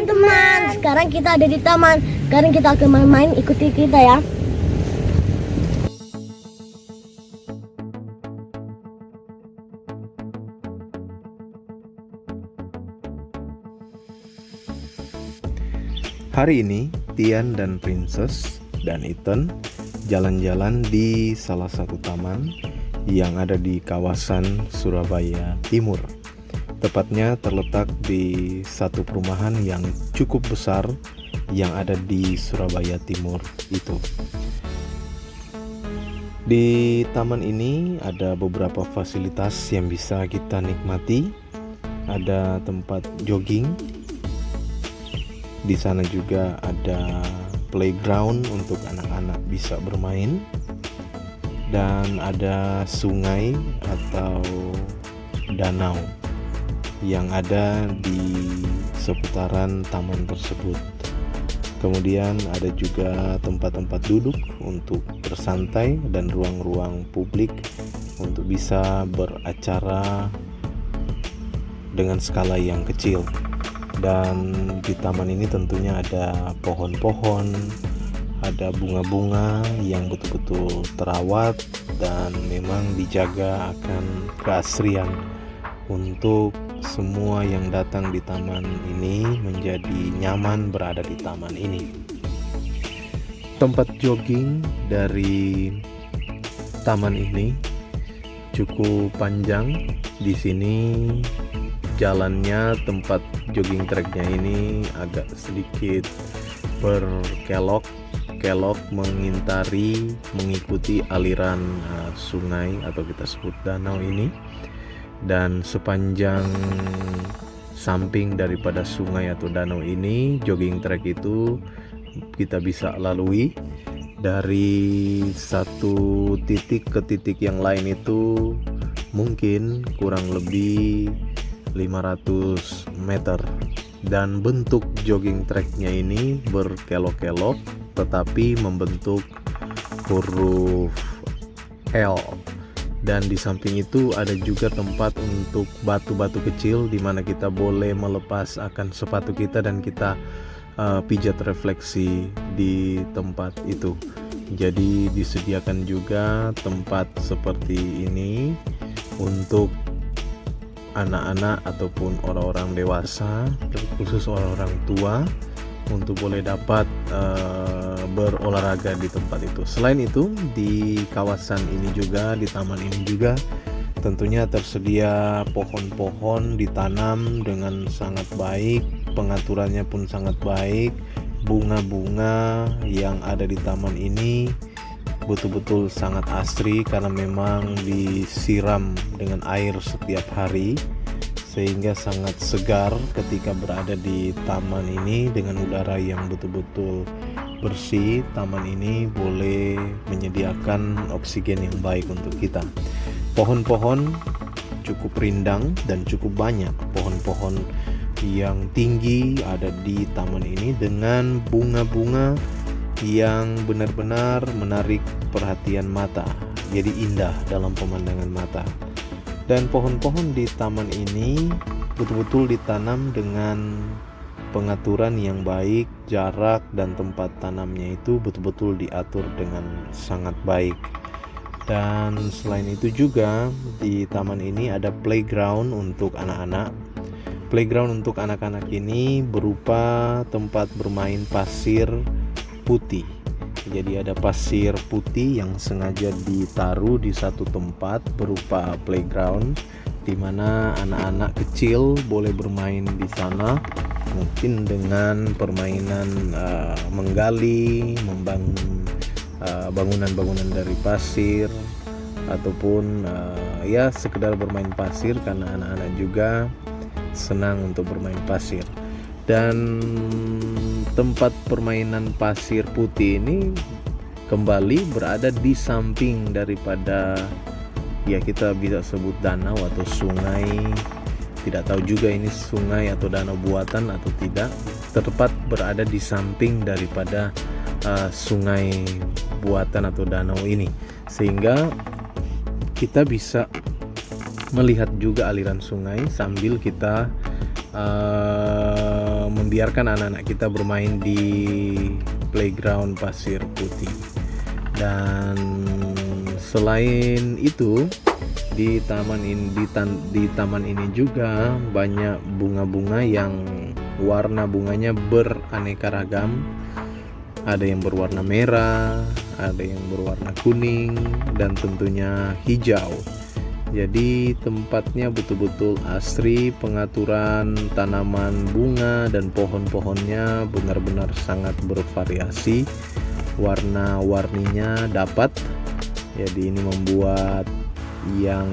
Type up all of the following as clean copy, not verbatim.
teman-teman, sekarang kita ada di taman. Sekarang kita akan main-main, ikuti kita ya. Hari ini Tian dan Princess dan Ethan jalan-jalan di salah satu taman yang ada di kawasan Surabaya Timur. Tepatnya terletak di satu perumahan yang cukup besar yang ada di Surabaya Timur itu. Di taman ini ada beberapa fasilitas yang bisa kita nikmati. Ada tempat jogging. Di sana juga ada playground untuk anak-anak bisa bermain. Dan ada sungai atau danau yang ada di seputaran taman tersebut. Kemudian ada juga tempat-tempat duduk untuk bersantai dan ruang-ruang publik untuk bisa beracara dengan skala yang kecil. Dan di taman ini tentunya ada pohon-pohon, ada bunga-bunga yang betul-betul terawat dan memang dijaga akan keasrian untuk semua yang datang di taman ini menjadi nyaman berada di taman ini. Tempat jogging dari taman ini cukup panjang. Di sini jalannya, tempat jogging tracknya ini agak sedikit berkelok mengikuti aliran sungai atau kita sebut danau ini. Dan sepanjang samping daripada sungai atau danau ini, jogging track itu kita bisa lalui dari satu titik ke titik yang lain itu mungkin kurang lebih 500 meter. Dan bentuk jogging tracknya ini berkelok-kelok tetapi membentuk huruf L. Dan di samping itu ada juga tempat untuk batu-batu kecil di mana kita boleh melepas akan sepatu kita dan kita pijat refleksi di tempat itu. Jadi disediakan juga tempat seperti ini untuk anak-anak ataupun orang-orang dewasa, terkhusus orang-orang tua, untuk boleh dapat berolahraga di tempat itu. Selain itu, di kawasan ini juga, di taman ini juga tentunya tersedia pohon-pohon ditanam dengan sangat baik, pengaturannya pun sangat baik. Bunga-bunga yang ada di taman ini betul-betul sangat asri karena memang disiram dengan air setiap hari, sehingga sangat segar ketika berada di taman ini dengan udara yang betul-betul bersih. Taman ini boleh menyediakan oksigen yang baik untuk kita. Pohon-pohon cukup rindang dan cukup banyak pohon-pohon yang tinggi ada di taman ini dengan bunga-bunga yang benar-benar menarik perhatian mata. Jadi indah dalam pemandangan mata. Dan pohon-pohon di taman ini betul-betul ditanam dengan pengaturan yang baik, jarak dan tempat tanamnya itu betul-betul diatur dengan sangat baik. Dan selain itu juga di taman ini ada playground untuk anak-anak. Playground untuk anak-anak ini berupa tempat bermain pasir putih. Jadi ada pasir putih yang sengaja ditaruh di satu tempat berupa playground, di mana anak-anak kecil boleh bermain di sana, mungkin dengan permainan menggali, membangun bangunan-bangunan dari pasir, ataupun ya sekedar bermain pasir karena anak-anak juga senang untuk bermain pasir. Dan tempat permainan pasir putih ini kembali berada di samping daripada, ya kita bisa sebut danau atau sungai. Tidak tahu juga ini sungai atau danau buatan atau tidak. Tepat berada di samping daripada sungai buatan atau danau ini, sehingga kita bisa melihat juga aliran sungai sambil kita membiarkan anak-anak kita bermain di playground pasir putih. Dan selain itu di taman ini juga banyak bunga-bunga yang warna bunganya beraneka ragam. Ada yang berwarna merah, ada yang berwarna kuning, dan tentunya hijau. Jadi tempatnya betul-betul asri, pengaturan tanaman bunga dan pohon-pohonnya benar-benar sangat bervariasi. Warna-warninya dapat. Jadi ini membuat yang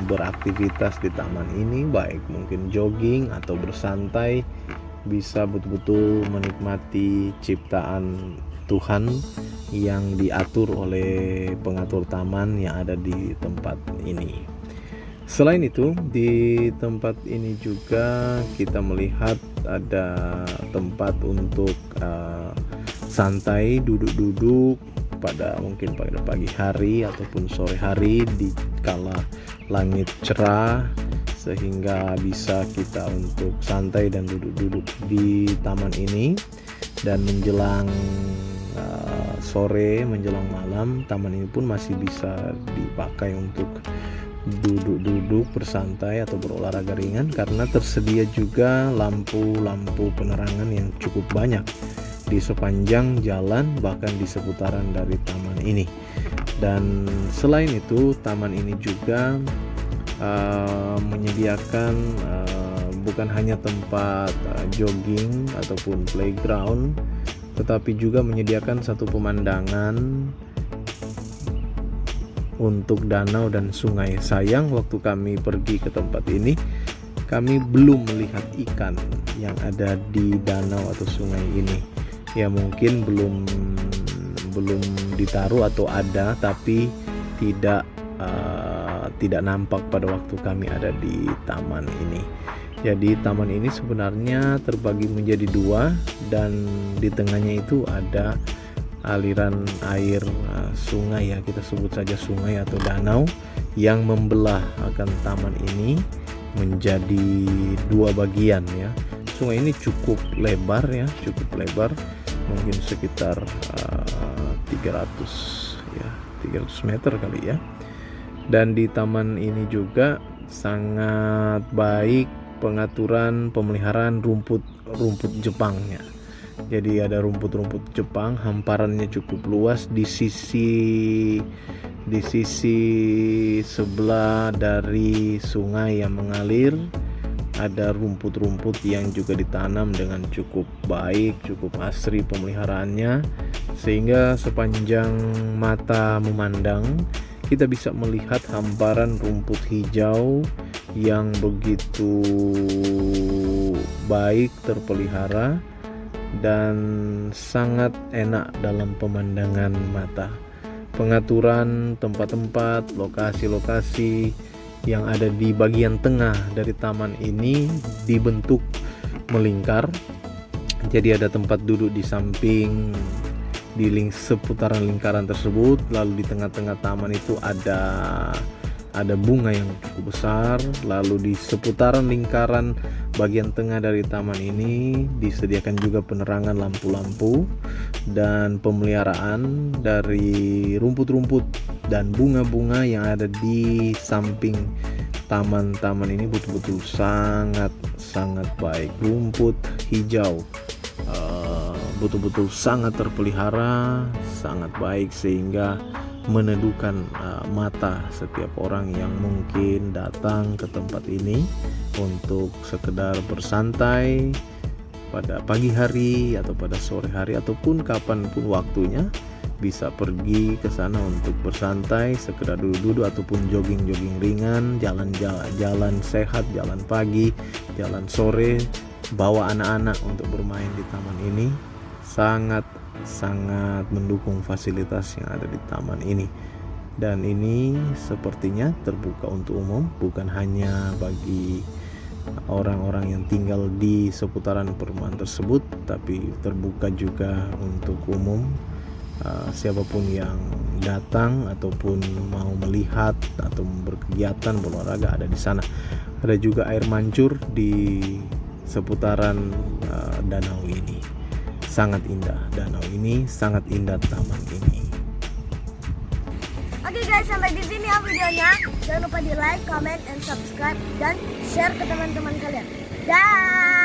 beraktivitas di taman ini, baik mungkin jogging atau bersantai, bisa betul-betul menikmati ciptaan Tuhan yang diatur oleh pengatur taman yang ada di tempat ini. Selain itu, di tempat ini juga kita melihat ada tempat untuk santai, duduk-duduk mungkin pada pagi hari ataupun sore hari di kala langit cerah, sehingga bisa kita untuk santai dan duduk-duduk di taman ini. Dan menjelang sore, menjelang malam, taman ini pun masih bisa dipakai untuk duduk-duduk bersantai atau berolahraga ringan, karena tersedia juga lampu-lampu penerangan yang cukup banyak di sepanjang jalan, bahkan di seputaran dari taman ini. Dan selain itu, taman ini juga menyediakan bukan hanya tempat jogging ataupun playground, tetapi juga menyediakan satu pemandangan untuk danau dan sungai. Sayang, waktu kami pergi ke tempat ini, kami belum melihat ikan yang ada di danau atau sungai ini. Ya mungkin belum ditaruh atau ada, tapi tidak nampak pada waktu kami ada di taman ini. Jadi taman ini sebenarnya terbagi menjadi dua, dan di tengahnya itu ada aliran air sungai, ya kita sebut saja sungai atau danau, yang membelah akan taman ini menjadi dua bagian ya. Sungai ini cukup lebar, mungkin sekitar 300 meter kali ya. Dan di taman ini juga sangat baik pengaturan pemeliharaan rumput Jepangnya. Jadi ada rumput Jepang, hamparannya cukup luas di sisi sebelah dari sungai yang mengalir. Ada rumput-rumput yang juga ditanam dengan cukup baik, cukup asri pemeliharaannya, sehingga sepanjang mata memandang kita bisa melihat hamparan rumput hijau yang begitu baik terpelihara dan sangat enak dalam pemandangan mata. Pengaturan tempat-tempat, lokasi-lokasi yang ada di bagian tengah dari taman ini dibentuk melingkar. Jadi ada tempat duduk di samping seputaran lingkaran tersebut. Lalu di tengah-tengah taman itu ada bunga yang cukup besar. Lalu di seputaran lingkaran bagian tengah dari taman ini disediakan juga penerangan lampu-lampu dan pemeliharaan dari rumput-rumput dan bunga-bunga yang ada di samping taman ini betul-betul sangat baik. Rumput hijau betul-betul sangat terpelihara, sangat baik, sehingga meneduhkan mata setiap orang yang mungkin datang ke tempat ini untuk sekedar bersantai pada pagi hari atau pada sore hari ataupun kapanpun waktunya. Bisa pergi ke sana untuk bersantai, sekedar duduk-duduk ataupun jogging-jogging ringan, jalan sehat, jalan pagi, jalan sore, bawa anak-anak untuk bermain di taman ini. Sangat mendukung fasilitas yang ada di taman ini. Dan ini sepertinya terbuka untuk umum, bukan hanya bagi orang-orang yang tinggal di seputaran perumahan tersebut, tapi terbuka juga untuk umum. Siapapun yang datang ataupun mau melihat atau berkegiatan berolahraga ada di sana. Ada juga air mancur di seputaran danau ini. Sangat indah danau ini, sangat indah taman ini. Oke guys, sampai di sini ya videonya. Jangan lupa di like, comment, and subscribe dan share ke teman-teman kalian. Dah.